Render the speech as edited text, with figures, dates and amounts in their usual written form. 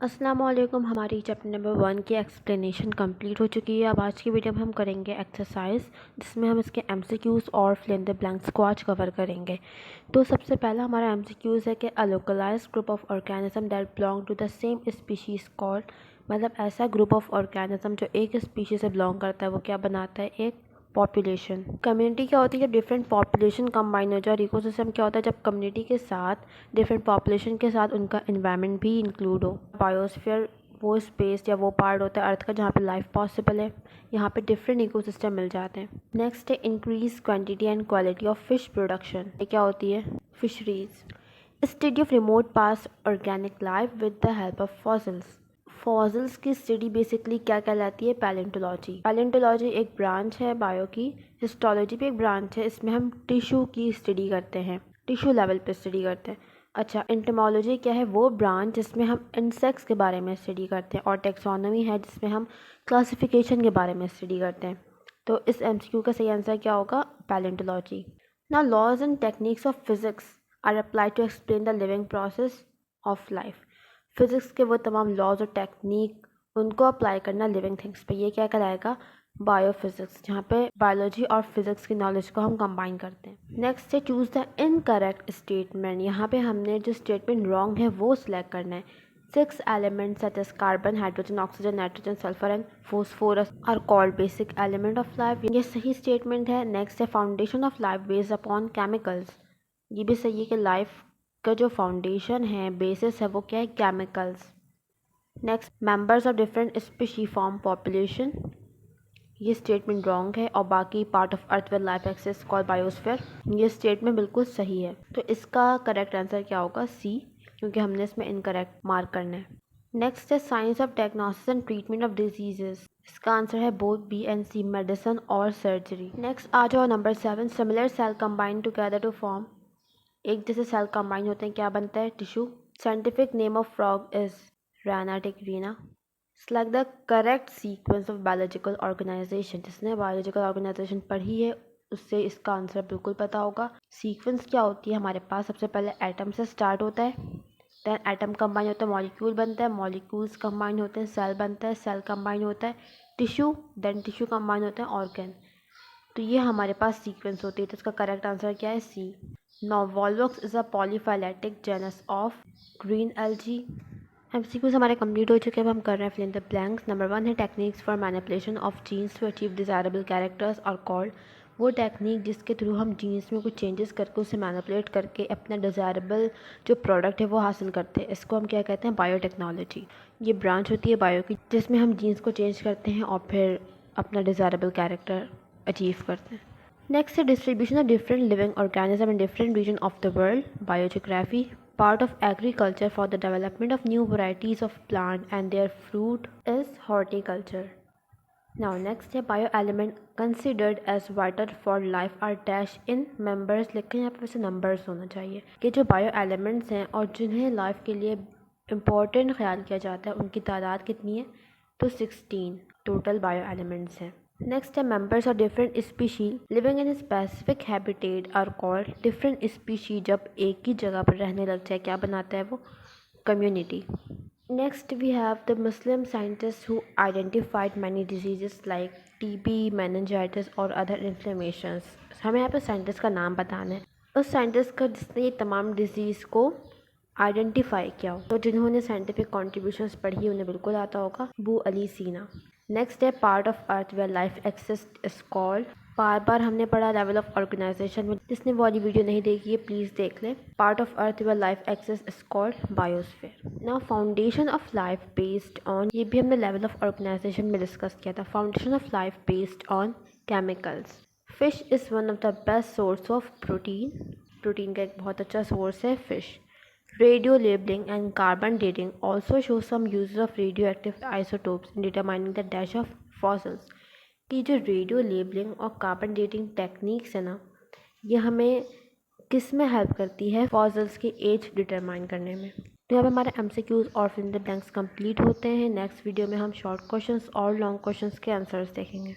अस्सलामुअलैकुम। हमारी chapter number 1 की एक्सप्लेनेशन कंप्लीट हो चुकी है। अब आज की वीडियो में हम करेंगे एक्सरसाइज, जिसमें हम इसके एमसीक्यूज़ और फिल इन द ब्लैंक्स को आज कवर करेंगे। तो सबसे पहला हमारा एमसीक्यूज़ है कि a localized group of organism that belong to the same species called, मतलब ऐसा ग्रुप ऑफ ऑर्गेनिज्म जो एक स्पीशीज से बिलोंग करता है वो क्या बनाता है, एक पॉपुलेशन। कम्युनिटी क्या होती है, जब डिफरेंट पॉपुलेशन कंबाइन हो जाए। और इकोसिस्टम क्या होता है, जब कम्युनिटी के साथ डिफरेंट पॉपुलेशन के साथ उनका एनवायरनमेंट भी इंक्लूड हो। बायोस्फीयर वो स्पेस या वो पार्ट होता है अर्थ का जहाँ पे लाइफ पॉसिबल है। यहाँ पे डिफरेंट इकोसिस्टम मिल जाते हैं। नेक्स्ट है increase quantity and quality of fish production. ये क्या होती है, fisheries. Study of remote past organic life with the help of fossils. Fossils की स्टडी बेसिकली क्या कहलाती है, पैलेंटोलॉजी। पैलेंटोलॉजी एक ब्रांच है बायो की। हिस्टोलॉजी भी एक ब्रांच है, इसमें हम टिश्यू की स्टडी करते हैं, टिश्यू लेवल पे स्टडी करते हैं। अच्छा, एंटोमोलॉजी क्या है, वो ब्रांच जिसमें हम इंसेक्ट्स के बारे में स्टडी करते हैं। और टेक्सोनॉमी है जिसमें हम क्लासिफिकेशन के बारे में स्टडी करते हैं। तो इस एमसीक्यू का सही आंसर क्या होगा, पैलेंटोलॉजी। ना laws and techniques of physics are applied to explain the living process of life. Physics के वो तमाम लॉज और टेक्निक उनको अप्लाई करना लिविंग थिंग्स पे, ये क्या कहलाएगा, बायोफिज़िक्स, जहाँ पे बायोलॉजी और फिज़िक्स की नॉलेज को हम कंबाइन करते हैं। नेक्स्ट है चूज़ द इनकरेक्ट स्टेटमेंट। यहाँ पे हमने जो स्टेटमेंट रॉन्ग है वो सिलेक्ट करना है। 6 elements such as carbon, hydrogen, oxygen, nitrogen, sulphur and phosphorus are called basic element of life. ये सही स्टेटमेंट है। नेक्स्ट है foundation of life based upon chemicals. ये भी सही है कि लाइफ का जो फाउंडेशन है, बेसिस है, वो क्या है, chemicals. Next, members of different species form population. ये स्टेटमेंट रॉन्ग है। और बाकी part of earth with life axis called biosphere, ये स्टेटमेंट बिल्कुल सही है। तो इसका करेक्ट आंसर क्या होगा, सी, क्योंकि हमने इसमें इनकरेक्ट मार्क करना है। नेक्स्ट है science of diagnosis and treatment of diseases. इसका आंसर है both B and C, medicine और सर्जरी। नेक्स्ट आ जाओ number 7, similar cell combine together to form. एक जैसे सेल कंबाइन होते हैं, क्या बनता है, tissue. Scientific name of frog is Rana tigrina. Select the correct sequence of biological organisation. जिसने बायोलॉजिकल ऑर्गेनाइजेशन पढ़ी है उससे इसका आंसर बिल्कुल पता होगा। सीक्वेंस क्या होती है, हमारे पास सबसे पहले एटम से स्टार्ट होता है, देन एटम कंबाइन होता है, मॉलिक्यूल बनता है, मॉलिक्यूल्स कंबाइन होते हैं, सेल बनता है, सेल कंबाइन होता है, टिश्यू, देन टिश्यू कंबाइन होता है, ऑर्गन। तो ये हमारे पास सीक्वेंस होती है। तो इसका करेक्ट आंसर क्या है, C. Now Volvox is a polyphyletic genus of green algae। MCQs हमारे कंप्लीट हो चुके हैं। अब हम कर रहे हैं fill in the blanks. Number 1 है techniques for manipulation of genes to achieve desirable characters are called. वो टेक्निक जिसके थ्रू हम जीन्स में कुछ चेंजेस करके उसे मैनिपुलेट करके अपना डिज़ायरेबल जो प्रोडक्ट है वो हासिल करते हैं, इसको हम क्या कहते हैं, बायोटेक्नोलॉजी। ये ब्रांच होती है बायो की जिसमें हम जीन्स को चेंज करते हैं और फिर अपना डिज़ायरेबल कैरेक्टर अचीव करते हैं। नेक्स्ट है distribution of different living organism in different region of the world, biogeography. Part of agriculture for the development of new varieties of plant and their fruit is horticulture. Now next है bio element considered as vital for life are dash in members. लिखे यहाँ पे वैसे numbers होना चाहिए कि जो bio elements हैं और जिन्हें लाइफ के लिए इम्पोर्टेंट ख्याल किया जाता है उनकी तादाद कितनी है, तो 16 टोटल बायो एलिमेंट्स हैं। नेक्स्ट है members of different species living in specific habitat are called. Different species जब एक ही जगह पर रहने लग जाए क्या बनाता है वो, community. Next we have the Muslim scientist who identified many diseases like TB, meningitis और अदर इन्फ्लेमेशंस। हमें यहाँ पे साइंटिस्ट का नाम बताना है, उस साइंटिस्ट का जिसने ये तमाम डिजीज़ को आइडेंटिफाई किया हो। तो जिन्होंने साइंटिफिक कॉन्ट्रीब्यूशंस पढ़ी उन्हें बिल्कुल आता होगा, अबू अली सीना। नेक्स्ट है part of earth where life exist is called. बार बार हमने पढ़ा लेवल ऑफ ऑर्गेनाइजेशन में, जिसने वो वाली वीडियो नहीं देखी है प्लीज़ देख लें। Part of earth where life exist is called biosphere. Now foundation of life based on, ये भी हमने लेवल ऑफ ऑर्गेनाइजेशन में डिस्कस किया था। Foundation of life based on chemicals. Fish is one of the best source of protein. Protein का एक बहुत अच्छा सोर्स है fish. Radio labeling and carbon dating also show some uses of radioactive isotopes in determining the dash of fossils। कि जो radio labelling और carbon dating techniques है ना, ये हमें किस में हेल्प करती है, फॉसिल्स की एज डिटरमाइन करने में। तो अब हमारे एमसीक्यूज और fill in the blanks complete होते हैं। नेक्स्ट वीडियो में हम शॉर्ट क्वेश्चंस और लॉन्ग क्वेश्चंस के आंसर्स देखेंगे।